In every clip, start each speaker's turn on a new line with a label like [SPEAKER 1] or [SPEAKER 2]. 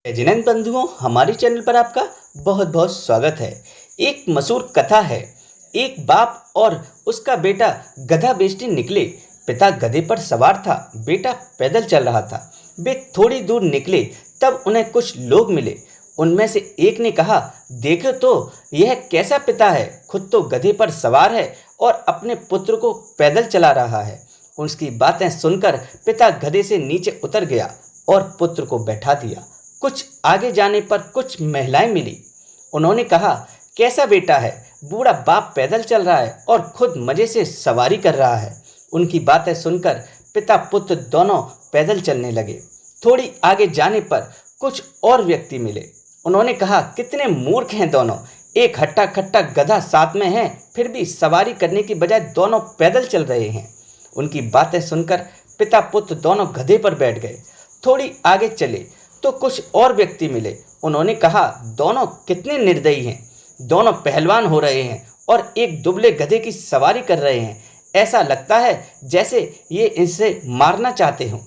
[SPEAKER 1] जिनेंद्र बंधुओं, हमारे चैनल पर आपका बहुत बहुत स्वागत है। एक मशहूर कथा है। एक बाप और उसका बेटा गधा बेचने निकले। पिता गधे पर सवार था, बेटा पैदल चल रहा था। वे थोड़ी दूर निकले तब उन्हें कुछ लोग मिले। उनमें से एक ने कहा, देखो तो यह कैसा पिता है, खुद तो गधे पर सवार है और अपने पुत्र को पैदल चला रहा है। उसकी बातें सुनकर पिता गधे से नीचे उतर गया और पुत्र को बैठा दिया। कुछ आगे जाने पर कुछ महिलाएं मिली। उन्होंने कहा, कैसा बेटा है, बूढ़ा बाप पैदल चल रहा है और खुद मजे से सवारी कर रहा है। उनकी बातें सुनकर पिता पुत्र दोनों पैदल चलने लगे। थोड़ी आगे जाने पर कुछ और व्यक्ति मिले। उन्होंने कहा, कितने मूर्ख हैं दोनों, एक हट्टा खट्टा गधा साथ में है, फिर भी सवारी करने की बजाय दोनों पैदल चल रहे हैं। उनकी बातें सुनकर पिता पुत्र दोनों गधे पर बैठ गए। थोड़ी आगे चले तो कुछ और व्यक्ति मिले। उन्होंने कहा, दोनों कितने निर्दयी हैं, दोनों पहलवान हो रहे हैं और एक दुबले गधे की सवारी कर रहे हैं। ऐसा लगता है जैसे ये इनसे मारना चाहते हों।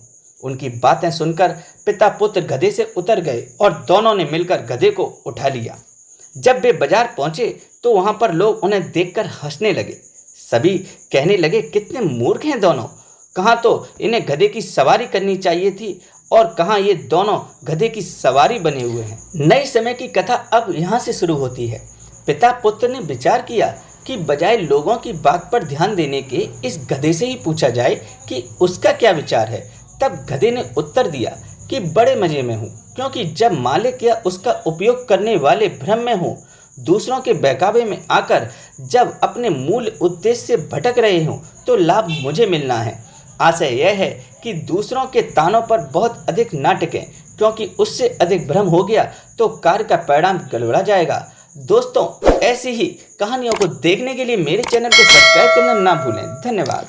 [SPEAKER 1] उनकी बातें सुनकर पिता पुत्र गधे से उतर गए और दोनों ने मिलकर गधे को उठा लिया। जब वे बाजार पहुंचे तो वहां पर लोग उन्हें देखकर हंसने लगे। सभी कहने लगे, कितने मूर्ख हैं दोनों, कहाँ तो इन्हें गधे की सवारी करनी चाहिए थी और कहाँ ये दोनों गधे की सवारी बने हुए हैं। नए समय की कथा अब यहाँ से शुरू होती है। पिता पुत्र ने विचार किया कि बजाय लोगों की बात पर ध्यान देने के इस गधे से ही पूछा जाए कि उसका क्या विचार है। तब गधे ने उत्तर दिया कि बड़े मजे में हूँ, क्योंकि जब मालिक या उसका उपयोग करने वाले भ्रम में हों, दूसरों के बहकावे में आकर जब अपने मूल उद्देश्य से भटक रहे हों, तो लाभ मुझे मिलना है। आशय यह है कि दूसरों के तानों पर बहुत अधिक ना टिकें, क्योंकि उससे अधिक भ्रम हो गया तो कार्य का परिणाम गड़बड़ा जाएगा। दोस्तों, ऐसी ही कहानियों को देखने के लिए मेरे चैनल को सब्सक्राइब करना ना भूलें। धन्यवाद।